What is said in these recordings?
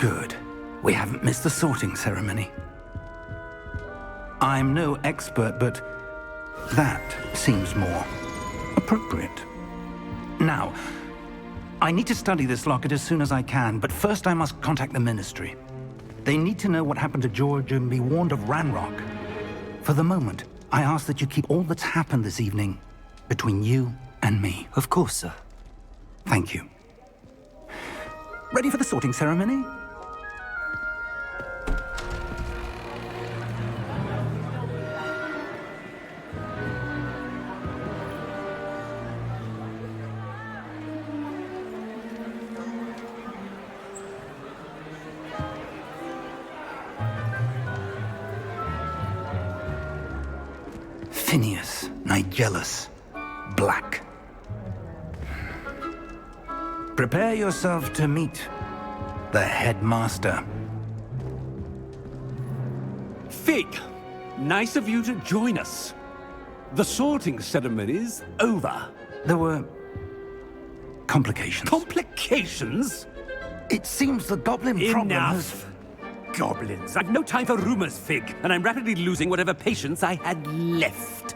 Good. We haven't missed the sorting ceremony. I'm no expert, but that seems more appropriate. Now, I need to study this locket as soon as I can, but first I must contact the Ministry. They need to know what happened to George and be warned of Ranrock. For the moment, I ask that you keep all that's happened this evening between you and me. Of course, sir. Thank you. Ready for the sorting ceremony? Phineas, Nigellus, Black. Prepare yourself to meet the headmaster. Fig, nice of you to join us. The sorting ceremony's over. There were complications. Complications? It seems the goblin problem has... Enough! Goblins. I've no time for rumors, Fig, and I'm rapidly losing whatever patience I had left.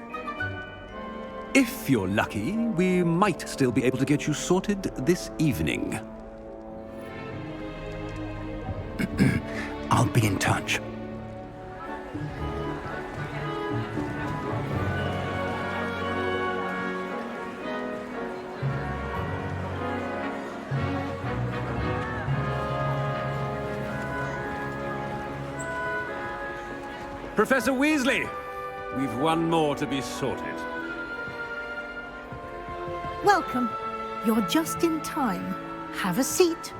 If you're lucky, we might still be able to get you sorted this evening. I'll be in touch. Professor Weasley, we've one more to be sorted. Welcome. You're just in time. Have a seat.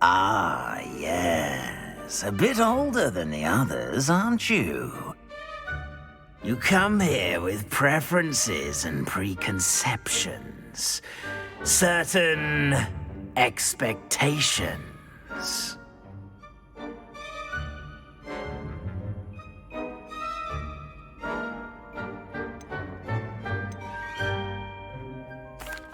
Ah, yes. A bit older than the others, aren't you? You come here with preferences and preconceptions. Certain expectations.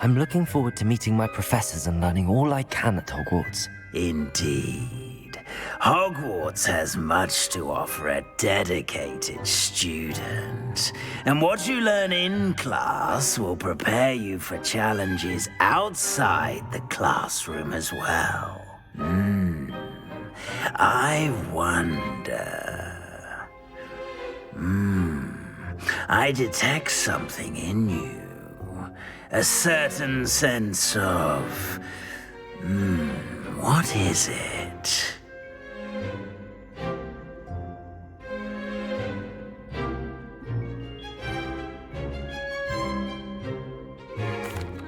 I'm looking forward to meeting my professors and learning all I can at Hogwarts. Indeed. Hogwarts has much to offer a dedicated student. And what you learn in class will prepare you for challenges outside the classroom as well. I wonder... I detect something in you. A certain sense of... what is it?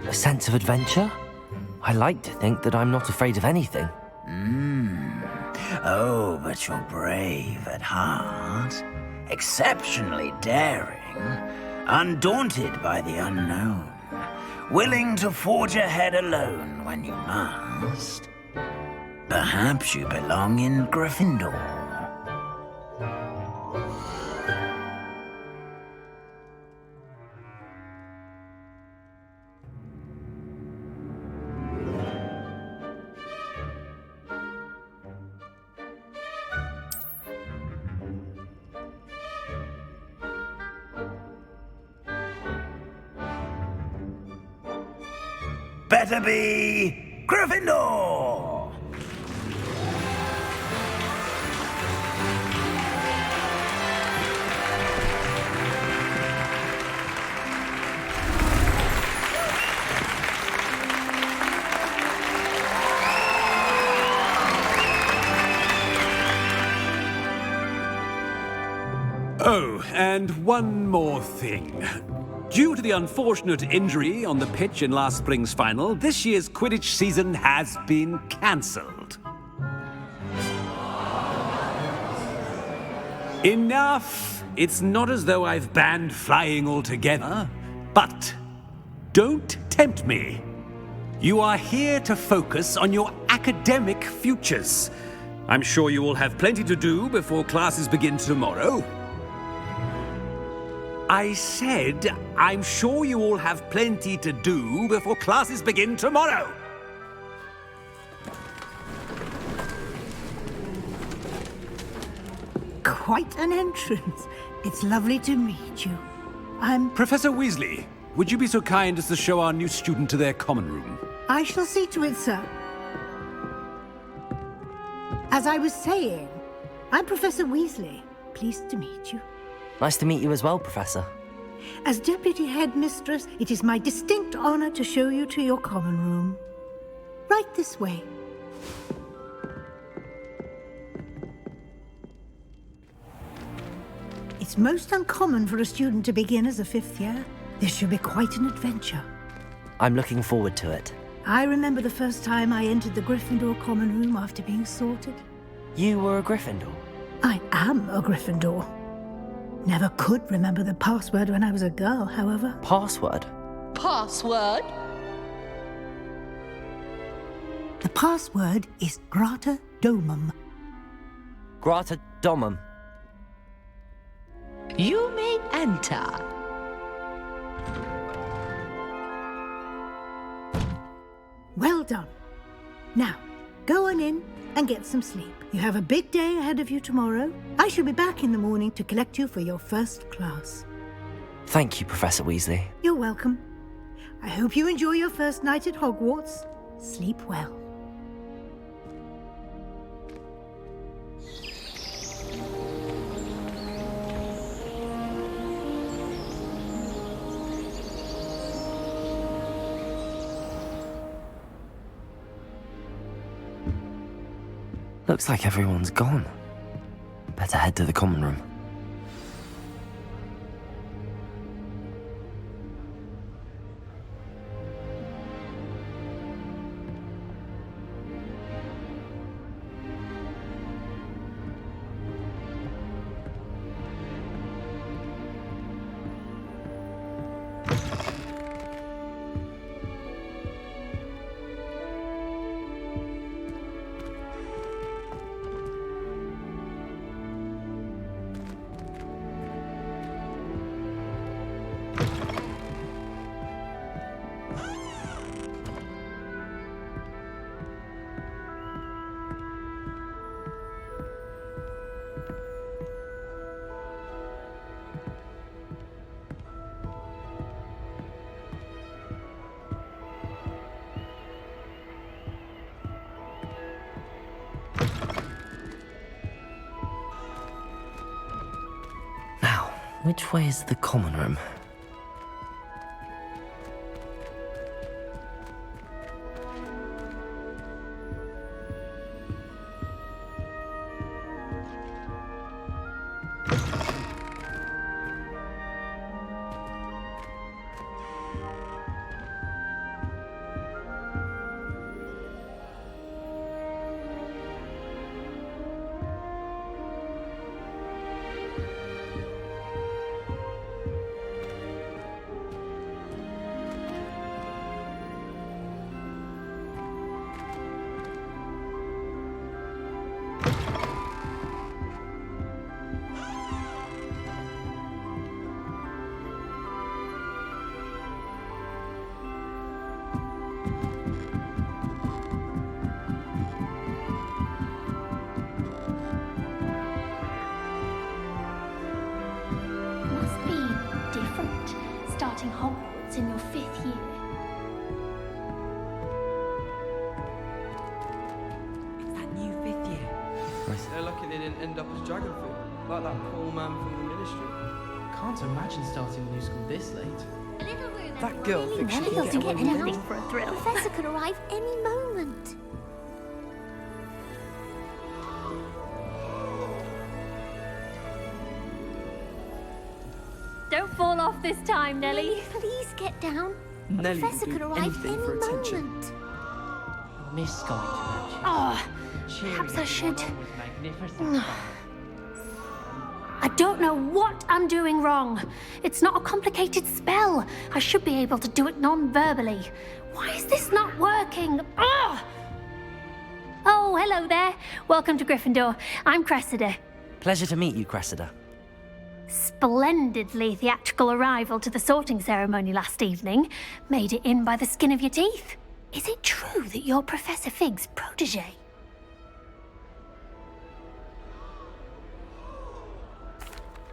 A sense of adventure? I like to think that I'm not afraid of anything. Oh, but you're brave at heart. Exceptionally daring. Undaunted by the unknown. Willing to forge ahead alone when you must. Perhaps you belong in Gryffindor. Better be Gryffindor! Oh, and one more thing. Due to the unfortunate injury on the pitch in last spring's final, this year's Quidditch season has been cancelled. Enough! It's not as though I've banned flying altogether, but don't tempt me. You are here to focus on your academic futures. I'm sure you all have plenty to do before classes begin tomorrow. I said, I'm sure you all have plenty to do before classes begin tomorrow. Quite an entrance. It's lovely to meet you. Professor Weasley, would you be so kind as to show our new student to their common room? I shall see to it, sir. As I was saying, I'm Professor Weasley. Pleased to meet you. Nice to meet you as well, Professor. As Deputy Headmistress, it is my distinct honor to show you to your common room. Right this way. It's most uncommon for a student to begin as a fifth year. This should be quite an adventure. I'm looking forward to it. I remember the first time I entered the Gryffindor common room after being sorted. You were a Gryffindor? I am a Gryffindor. Never could remember the password when I was a girl, however. Password? Password? The password is Grata Domum. Grata Domum. You may enter. Well done. Now, go on in and get some sleep. You have a big day ahead of you tomorrow. I shall be back in the morning to collect you for your first class. Thank you, Professor Weasley. You're welcome. I hope you enjoy your first night at Hogwarts. Sleep well. Looks like everyone's gone. Better head to the common room. Which way is the common room? starting Hogwarts in your 5th year. It's that new 5th year. They're lucky they didn't end up as Dragonford, like that poor man from the Ministry. Can't imagine starting a new school this late. That girl thinks she Never can to get away get with anything anything. for a thrill. Professor could arrive any moment. Don't fall off this time, Nellie. Please get down. Nellie Professor will could do arrive anything any for attention. moment. You'll miss going to matches. Oh, Cheering perhaps I should. everyone on with magnificent fun. I don't know what I'm doing wrong. It's not a complicated spell. I should be able to do it non-verbally. Why is this not working? Ah! Oh, hello there. Welcome to Gryffindor. I'm Cressida. Pleasure to meet you, Cressida. Splendidly theatrical arrival to the sorting ceremony last evening. Made it in by the skin of your teeth. Is it true that you're Professor Fig's protege?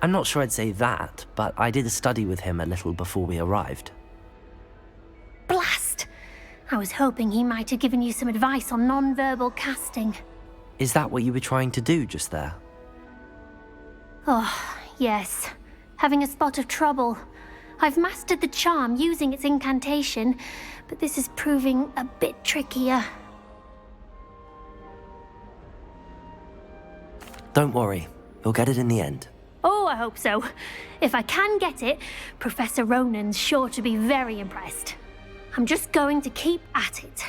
I'm not sure I'd say that, but I did a study with him a little before we arrived. Blast! I was hoping he might have given you some advice on non-verbal casting. Is that what you were trying to do just there? Oh, yes. Having a spot of trouble. I've mastered the charm using its incantation, but this is proving a bit trickier. Don't worry, you'll get it in the end. Oh, I hope so. If I can get it, Professor Ronan's sure to be very impressed. I'm just going to keep at it.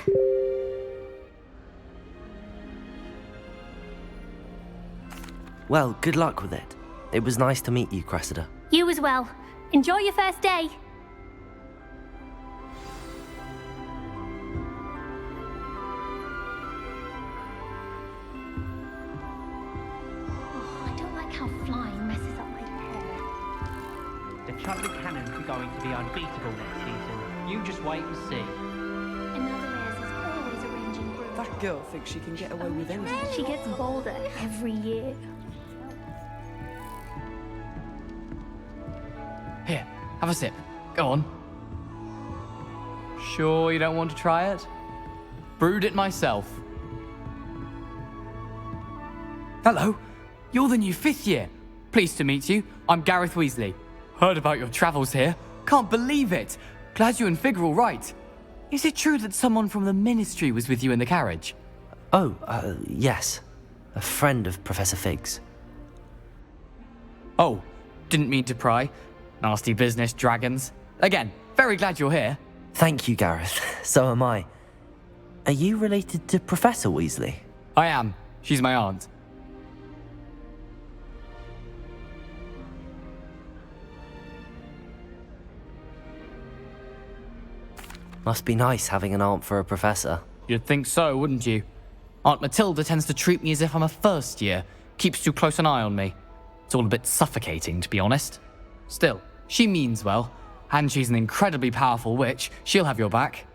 Well, good luck with it. It was nice to meet you, Cressida. You as well. Enjoy your first day. Oh, I don't like how flying messes up my hair. The Chudley Cannons are going to be unbeatable next season. You just wait and see. Another Airs is always arranging groups. That girl thinks she can get away with anything. She gets bolder every year. Here, have a sip. Go on. Sure you don't want to try it? Brewed it myself. Hello, you're the new 5th year. Pleased to meet you. I'm Gareth Weasley. Heard about your travels here. Can't believe it. Glad you and Fig are all right. Is it true that someone from the Ministry was with you in the carriage? Oh, yes. A friend of Professor Fig's. Oh, didn't mean to pry. Nasty business, dragons. Again, very glad you're here. Thank you, Gareth. So am I. Are you related to Professor Weasley? I am. She's my aunt. Must be nice having an aunt for a professor. You'd think so, wouldn't you? Aunt Matilda tends to treat me as if I'm a first year. Keeps too close an eye on me. It's all a bit suffocating, to be honest. Still, she means well. And she's an incredibly powerful witch. She'll have your back.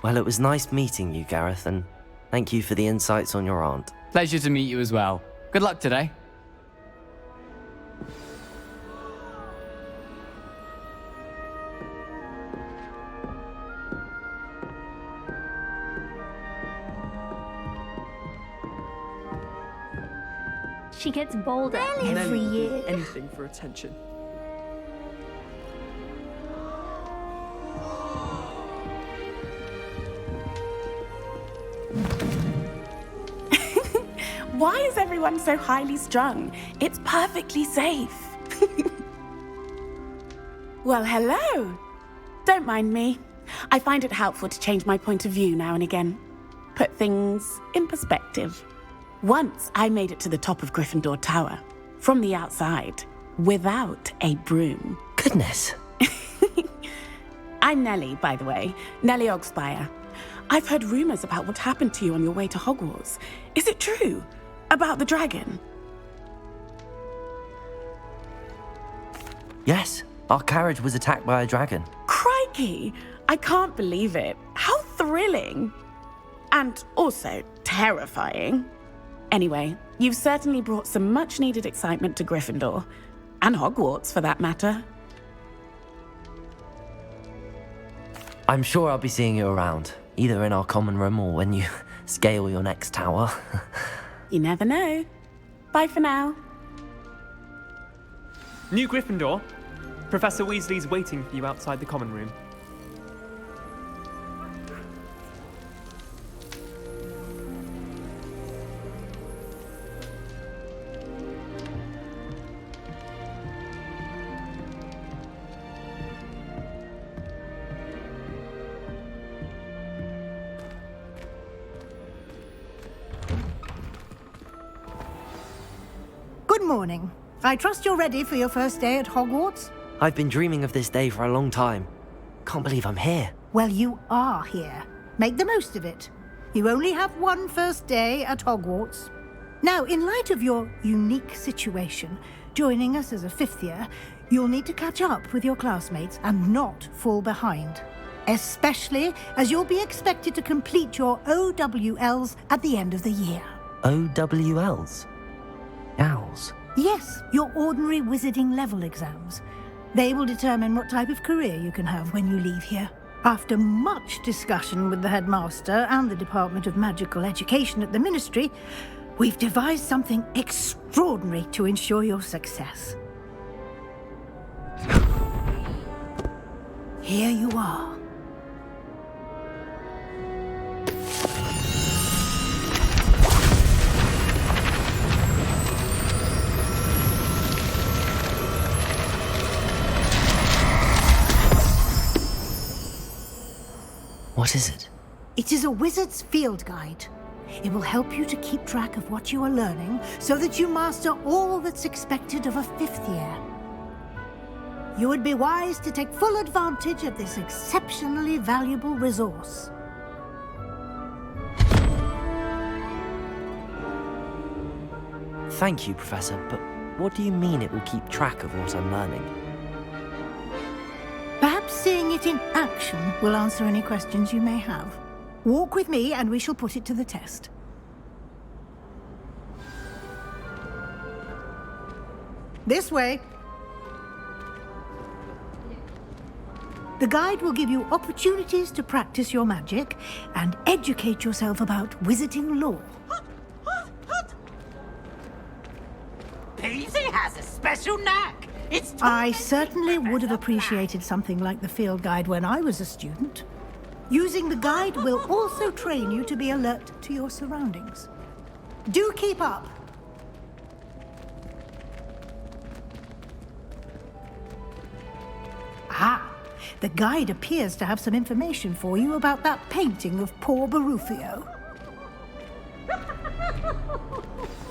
Well, it was nice meeting you, Gareth, and thank you for the insights on your aunt. Pleasure to meet you as well. Good luck today. She gets bolder every Nelly year. will do anything for attention. Why is everyone so highly strung? It's perfectly safe. Well, hello. Don't mind me. I find it helpful to change my point of view now and again. Put things in perspective. Once I made it to the top of Gryffindor Tower, from the outside, without a broom. Goodness. I'm Nellie, by the way. Nellie Ogspire. I've heard rumors about what happened to you on your way to Hogwarts. Is it true? About the dragon? Yes, our carriage was attacked by a dragon. Crikey! I can't believe it. How thrilling! And also terrifying. Anyway, you've certainly brought some much-needed excitement to Gryffindor. And Hogwarts, for that matter. I'm sure I'll be seeing you around, either in our common room or when you scale your next tower. You never know. Bye for now. New Gryffindor, Professor Weasley's waiting for you outside the common room. Good morning. I trust you're ready for your first day at Hogwarts? I've been dreaming of this day for a long time. Can't believe I'm here. Well, you are here. Make the most of it. You only have one first day at Hogwarts. Now, in light of your unique situation, joining us as a fifth year, you'll need to catch up with your classmates and not fall behind. Especially as you'll be expected to complete your OWLs at the end of the year. OWLs? Owls? Yes, your ordinary wizarding level exams. They will determine what type of career you can have when you leave here. After much discussion with the headmaster and the Department of Magical Education at the Ministry, we've devised something extraordinary to ensure your success. Here you are. What is it? It is a wizard's field guide. It will help you to keep track of what you are learning so that you master all that's expected of a fifth year. You would be wise to take full advantage of this exceptionally valuable resource. Thank you, Professor, but what do you mean it will keep track of what I'm learning? Perhaps seeing it in action will answer any questions you may have. Walk with me and we shall put it to the test. This way. The guide will give you opportunities to practice your magic and educate yourself about wizarding lore. Peasy has a special knack. I certainly would have appreciated something like the field guide when I was a student. Using the guide will also train you to be alert to your surroundings. Do keep up. Ah, the guide appears to have some information for you about that painting of poor Barufio.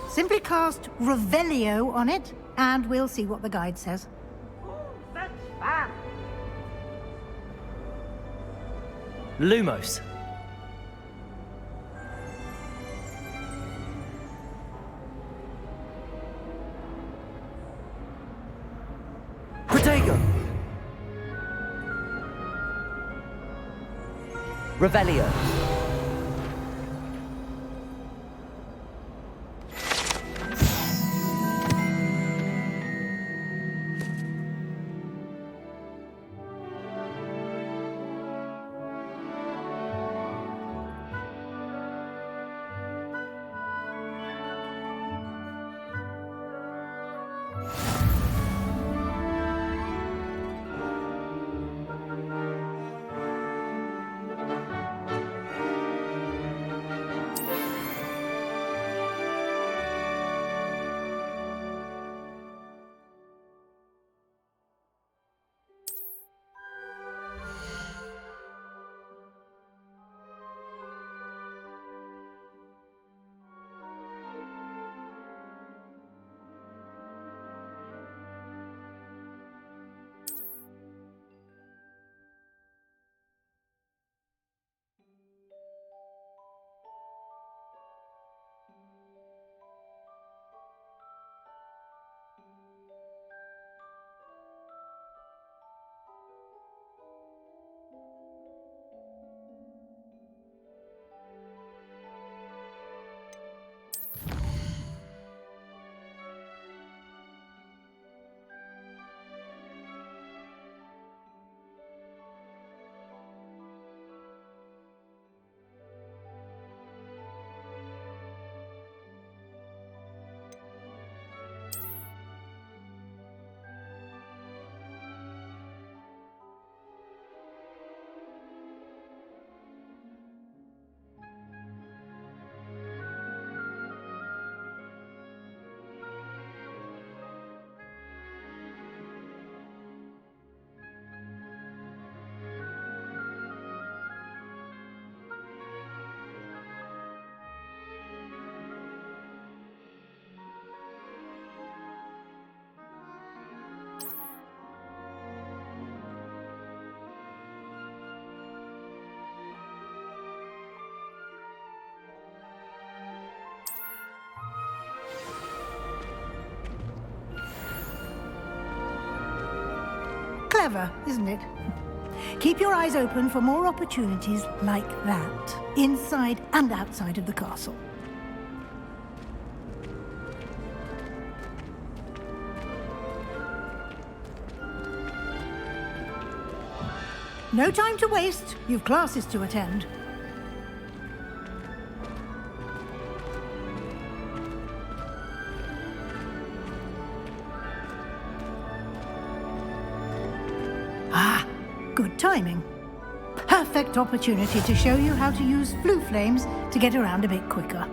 Simply cast Revelio on it, and we'll see what the guide says. That's fun. Lumos. Protego. Revelio. clever, isn't it? Keep your eyes open for more opportunities like that, inside and outside of the castle. No time to waste. You've classes to attend. Ah, good timing. Perfect opportunity to show you how to use flue flames to get around a bit quicker.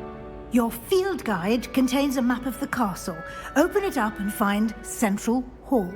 Your field guide contains a map of the castle. Open it up and find Central Hall.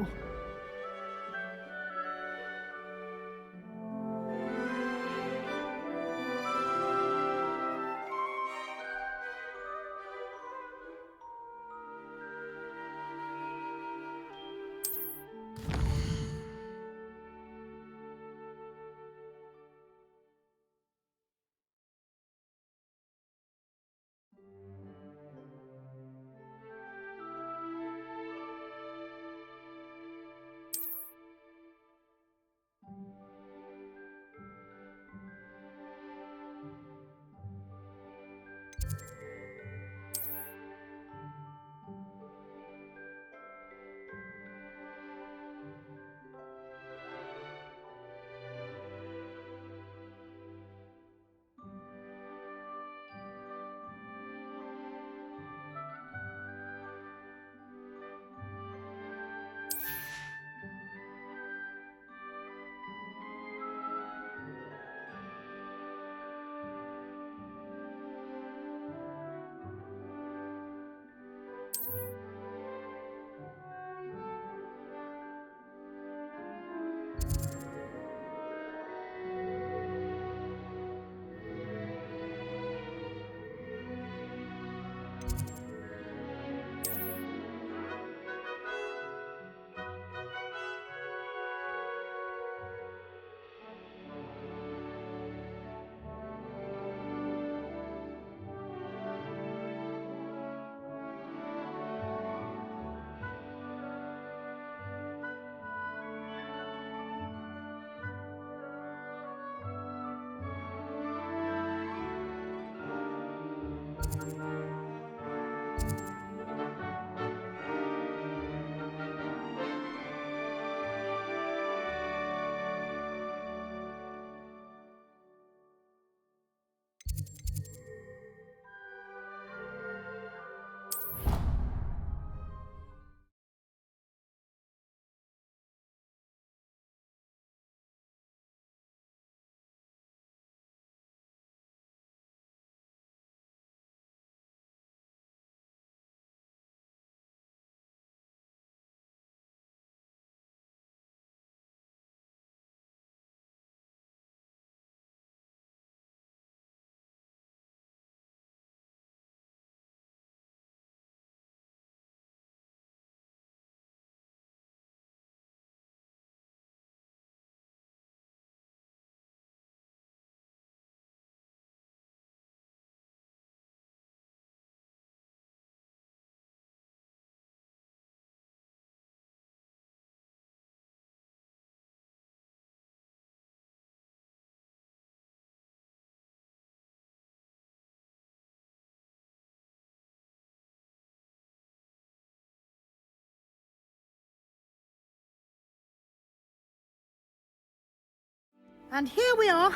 And here we are.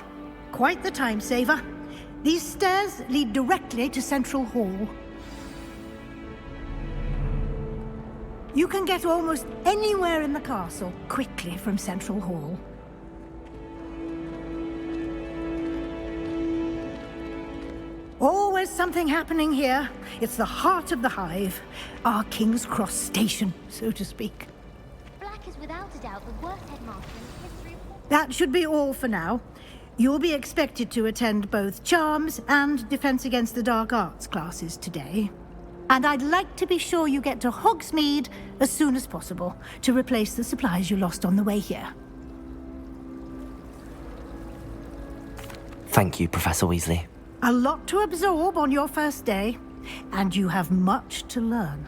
Quite the time saver. These stairs lead directly to Central Hall. You can get almost anywhere in the castle quickly from Central Hall. Always something happening here. It's the heart of the hive. Our King's Cross station, so to speak. Black is without a doubt the worst headmaster in the history of... That should be all for now. You'll be expected to attend both Charms and Defense Against the Dark Arts classes today. And I'd like to be sure you get to Hogsmeade as soon as possible to replace the supplies you lost on the way here. Thank you, Professor Weasley. A lot to absorb on your first day, and you have much to learn.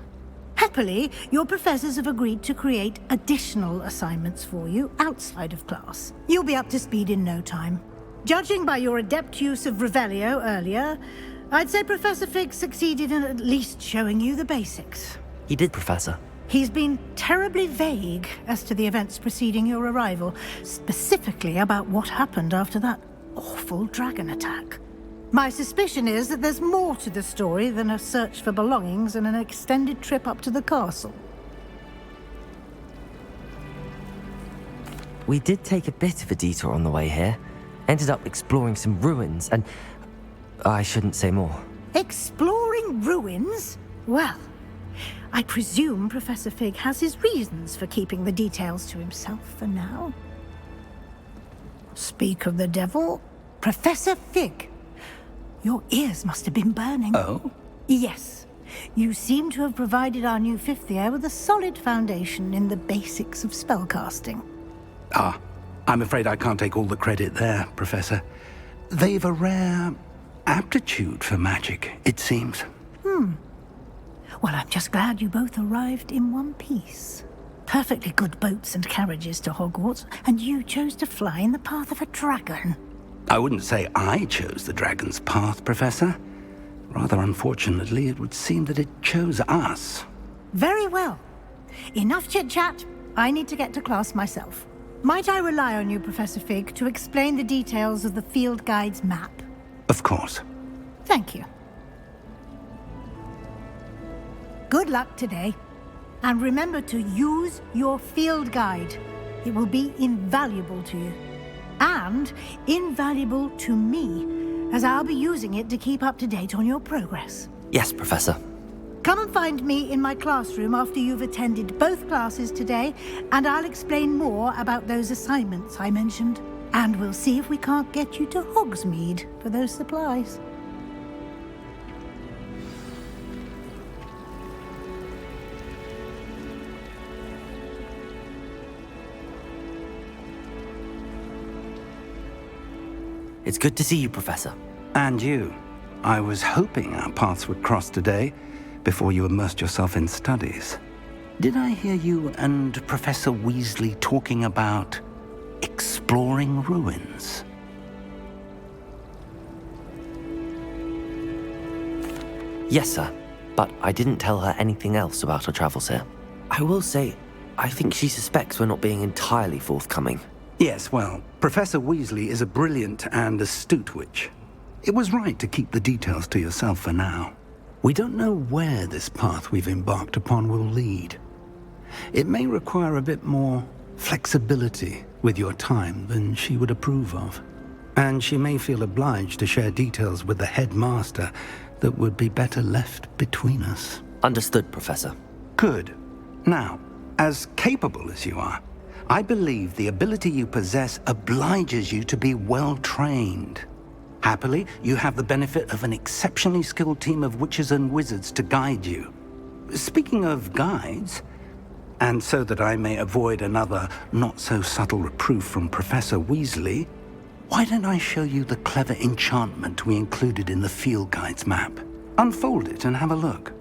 Happily, your professors have agreed to create additional assignments for you outside of class. You'll be up to speed in no time. Judging by your adept use of Revelio earlier, I'd say Professor Fig succeeded in at least showing you the basics. He did, Professor. He's been terribly vague as to the events preceding your arrival, specifically about what happened after that awful dragon attack. My suspicion is that there's more to the story than a search for belongings and an extended trip up to the castle. We did take a bit of a detour on the way here. Ended up exploring some ruins and... I shouldn't say more. Exploring ruins? Well, I presume Professor Fig has his reasons for keeping the details to himself for now. Speak of the devil, Professor Fig. Your ears must have been burning. Oh? Yes. You seem to have provided our new fifth year with a solid foundation in the basics of spellcasting. Ah, I'm afraid I can't take all the credit there, Professor. They've a rare aptitude for magic, it seems. Well, I'm just glad you both arrived in one piece. Perfectly good boats and carriages to Hogwarts, and you chose to fly in the path of a dragon. I wouldn't say I chose the dragon's path, Professor. Rather unfortunately, it would seem that it chose us. Very well. Enough chit-chat. I need to get to class myself. Might I rely on you, Professor Fig, to explain the details of the field guide's map? Of course. Thank you. Good luck today. And remember to use your field guide. It will be invaluable to you. And invaluable to me, as I'll be using it to keep up to date on your progress. Yes, Professor. Come and find me in my classroom after you've attended both classes today, and I'll explain more about those assignments I mentioned. And we'll see if we can't get you to Hogsmeade for those supplies. It's good to see you, Professor. And you. I was hoping our paths would cross today, before you immersed yourself in studies. Did I hear you and Professor Weasley talking about exploring ruins? Yes, sir. But I didn't tell her anything else about our travels here. I will say, I think she suspects we're not being entirely forthcoming. Yes, well, Professor Weasley is a brilliant and astute witch. It was right to keep the details to yourself for now. We don't know where this path we've embarked upon will lead. It may require a bit more flexibility with your time than she would approve of. And she may feel obliged to share details with the headmaster that would be better left between us. Understood, Professor. Good. Now, as capable as you are, I believe the ability you possess obliges you to be well-trained. Happily, you have the benefit of an exceptionally skilled team of witches and wizards to guide you. Speaking of guides, and so that I may avoid another not-so-subtle reproof from Professor Weasley, why don't I show you the clever enchantment we included in the field guide's map? Unfold it and have a look.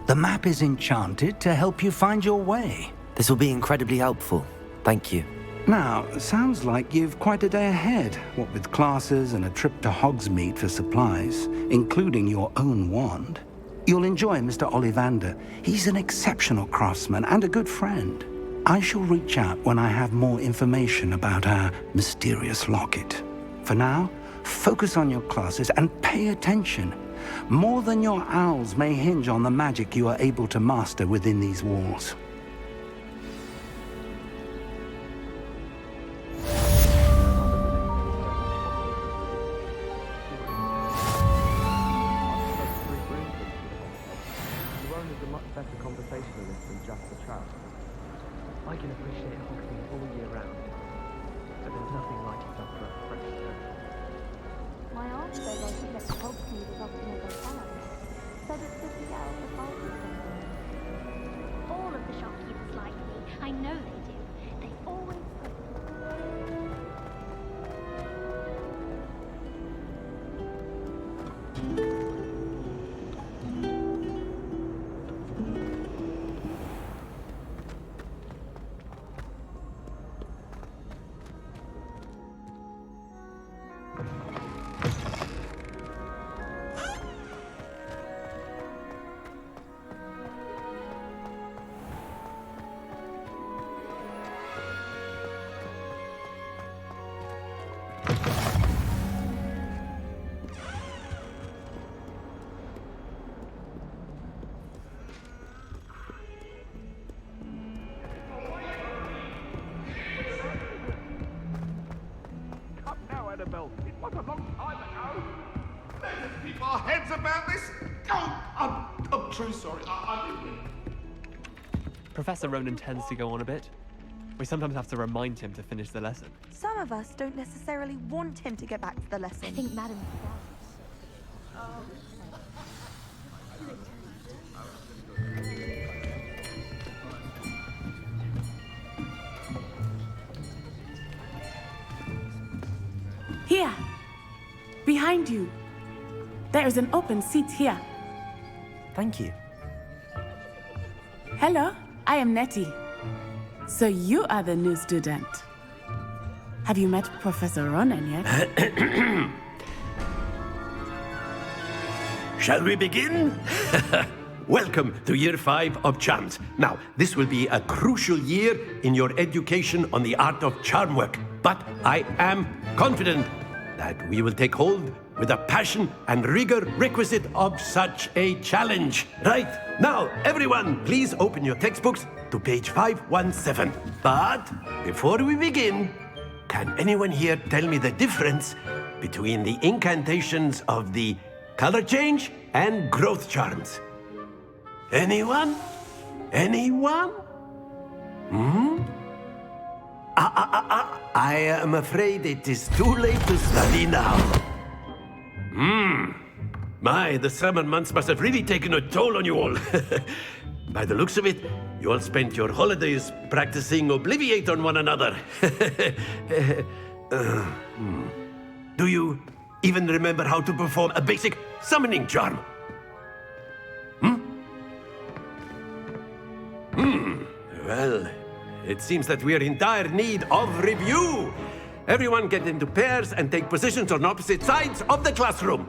The map is enchanted to help you find your way. This will be incredibly helpful. Thank you. Now, sounds like you've quite a day ahead, what with classes and a trip to Hogsmeade for supplies, including your own wand. You'll enjoy Mr. Ollivander. He's an exceptional craftsman and a good friend. I shall reach out when I have more information about our mysterious locket. For now, focus on your classes and pay attention. More than your owls may hinge on the magic you are able to master within these walls. I can appreciate Hogsmeade all year round, but there's nothing like it after a fresh start. My aunt says I should let Hogsmeade as often as I can. Said it's 50 hours of Hogwarts. All of the shopkeepers like me. I know they do. They always put... It was a long time ago. Let's keep our heads about this. Oh, I'm truly sorry. I didn't mean. Professor Ronan tends to go on a bit. We sometimes have to remind him to finish the lesson. Some of us don't necessarily want him to get back to the lesson. I think Madam Here, behind you. There is an open seat here. Thank you. Hello, I am Nettie. So you are the new student. Have you met Professor Ronan yet? Shall we begin? Welcome to Year 5 of Charms. Now, this will be a crucial year in your education on the art of charm work. But I am confident that we will take hold with the passion and rigor requisite of such a challenge. Right, now, everyone, please open your textbooks to page 517. But before we begin, can anyone here tell me the difference between the incantations of the color change and growth charms? Anyone? Anyone? I am afraid it is too late to study now. My, the summer months must have really taken a toll on you all. By the looks of it, you all spent your holidays practicing Obliviate on one another. Do you even remember how to perform a basic summoning charm? Well, it seems that we are in dire need of review. Everyone get into pairs and take positions on opposite sides of the classroom.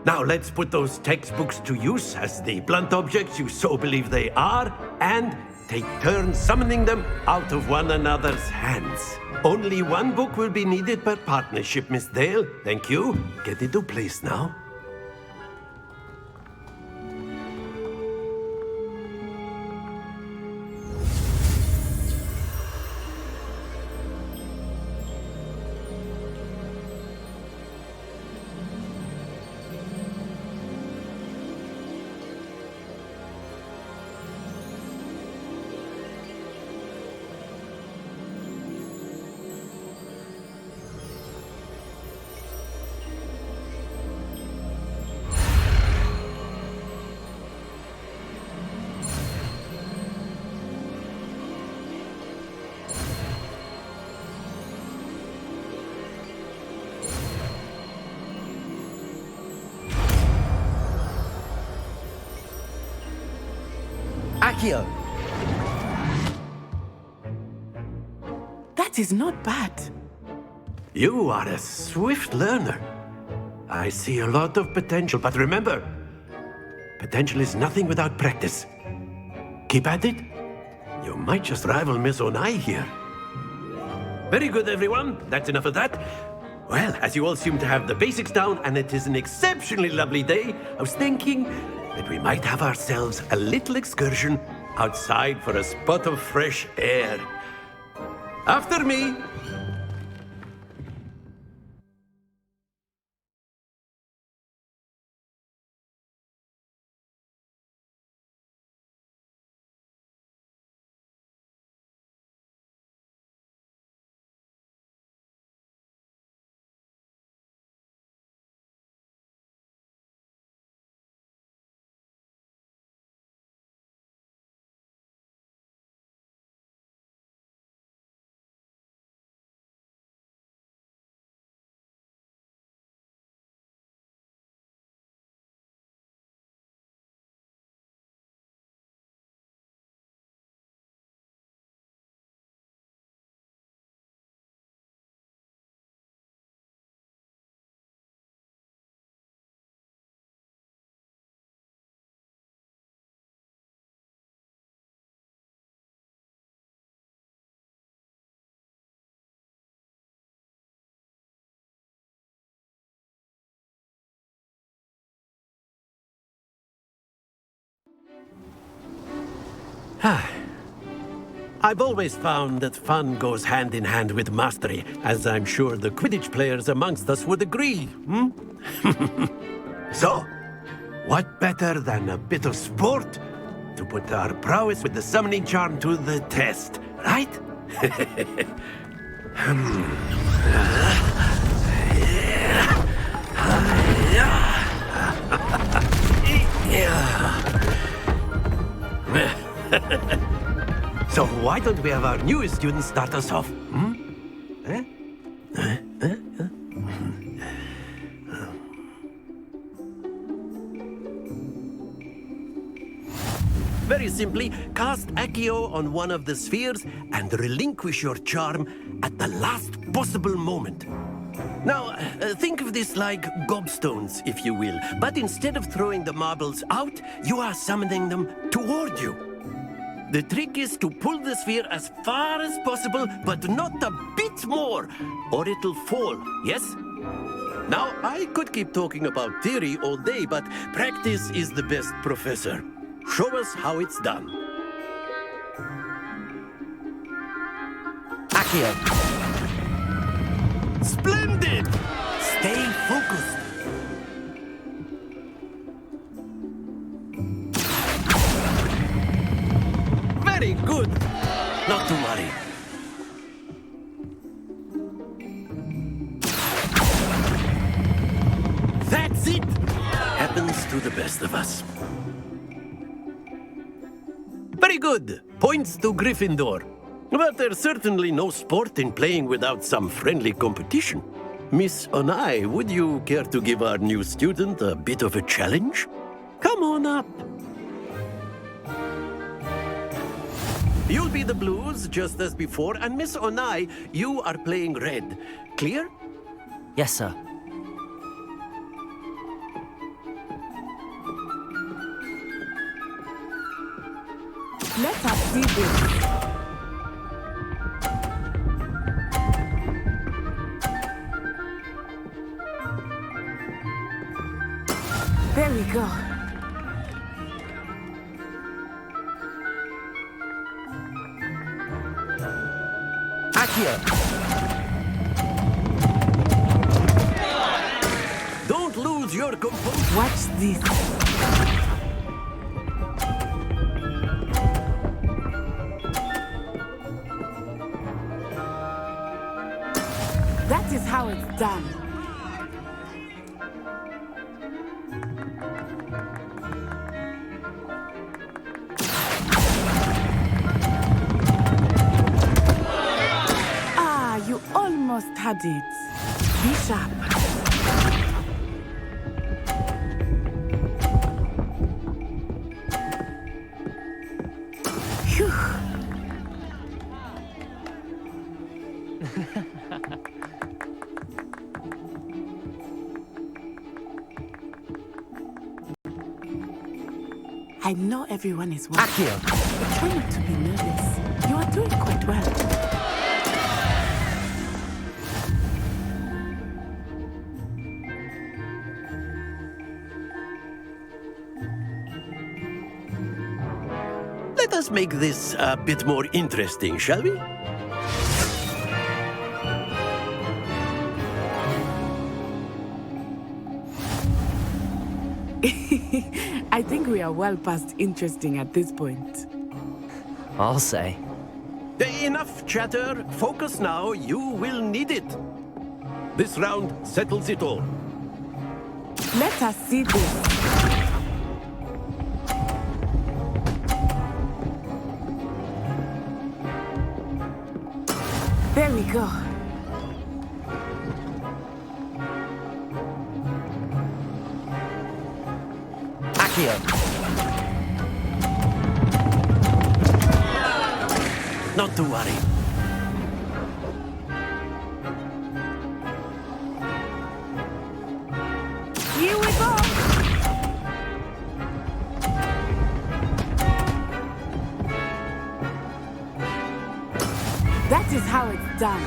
Now let's put those textbooks to use as the blunt objects you so believe they are, and take turns summoning them out of one another's hands. Only one book will be needed per partnership, Miss Dale. Thank you. Get into place now. Accio! That is not bad. You are a swift learner. I see a lot of potential, but remember, potential is nothing without practice. Keep at it. You might just rival Miss Onai here. Very good, everyone. That's enough of that. Well, as you all seem to have the basics down, and it is an exceptionally lovely day, I was thinking that we might have ourselves a little excursion outside for a spot of fresh air. After me! I've always found that fun goes hand in hand with mastery, as I'm sure the Quidditch players amongst us would agree, So, what better than a bit of sport to put our prowess with the summoning charm to the test, right? So why don't we have our newest student start us off? Very simply, cast Accio on one of the spheres and relinquish your charm at the last possible moment. Now, think of this like gobstones, if you will, but instead of throwing the marbles out, you are summoning them toward you. The trick is to pull the sphere as far as possible, but not a bit more, or it'll fall, yes? Now, I could keep talking about theory all day, but practice is the best professor. Show us how it's done. Accio! Splendid! Stay focused. Very good. Not to worry. That's it. Happens to the best of us. Very good. Points to Gryffindor. But there's certainly no sport in playing without some friendly competition. Miss Onai, would you care to give our new student a bit of a challenge? Come on up. You'll be the blues, just as before, and Miss Onai, you are playing red. Clear? Yes, sir. Let us see this. There we go. Accio! Don't lose your composure. Watch this. That is how it's done. You almost had it. Be sharp. Phew. I know everyone is watching. Accio! But try not to be nervous. You are doing quite well. Let us make this a bit more interesting, shall we? I think we are well past interesting at this point. I'll say. Enough chatter. Focus now. You will need it. This round settles it all. Let us see this. There we go. Accio! Not to worry. Here we go. That is how it's done.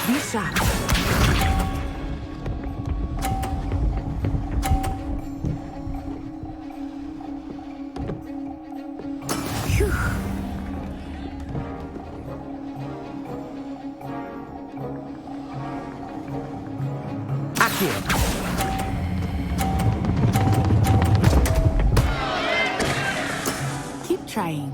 Be sharp. Phew. Accio! Keep trying.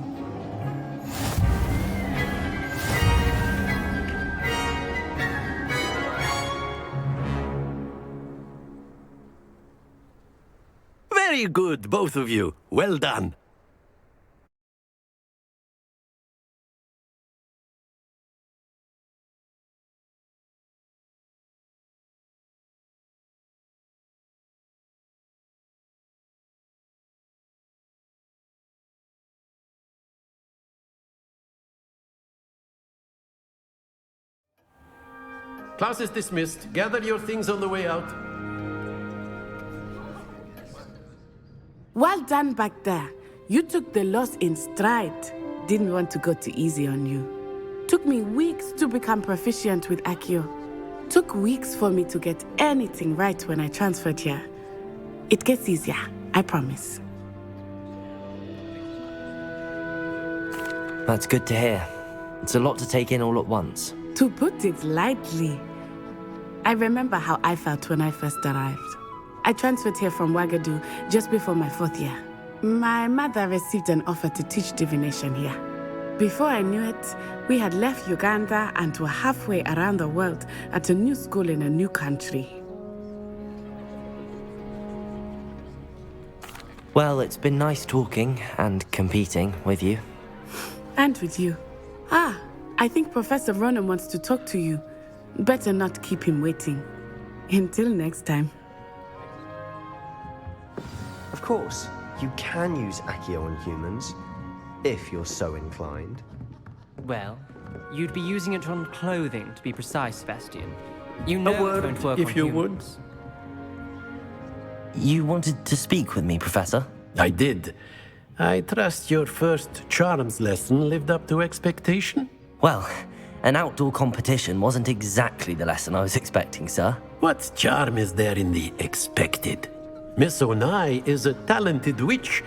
Very good, both of you. Well done. Class is dismissed. Gather your things on the way out. Well done back there. You took the loss in stride. Didn't want to go too easy on you. Took me weeks to become proficient with Accio. Took weeks for me to get anything right when I transferred here. It gets easier, I promise. That's good to hear. It's a lot to take in all at once. To put it lightly, I remember how I felt when I first arrived. I transferred here from Ouagadougou just before my 4th year. My mother received an offer to teach divination here. Before I knew it, we had left Uganda and were halfway around the world at a new school in a new country. Well, it's been nice talking and competing with you. And with you. Ah, I think Professor Ronan wants to talk to you. Better not keep him waiting. Until next time. Of course, you can use Accio on humans, if you're so inclined. Well, you'd be using it on clothing, to be precise, Sebastian. You know A word, it's going to work if on you humans. You wanted to speak with me, Professor? I did. I trust your first charms lesson lived up to expectation? Well, an outdoor competition wasn't exactly the lesson I was expecting, sir. What charm is there in the expected? Miss Onai is a talented witch.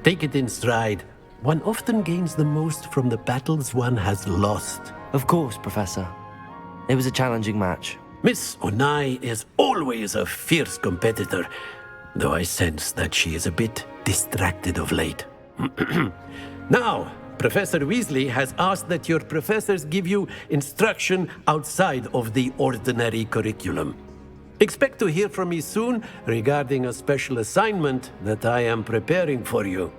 Take it in stride. One often gains the most from the battles one has lost. Of course, Professor. It was a challenging match. Miss Onai is always a fierce competitor, though I sense that she is a bit distracted of late. Now, Professor Weasley has asked that your professors give you instruction outside of the ordinary curriculum. Expect to hear from me soon regarding a special assignment that I am preparing for you.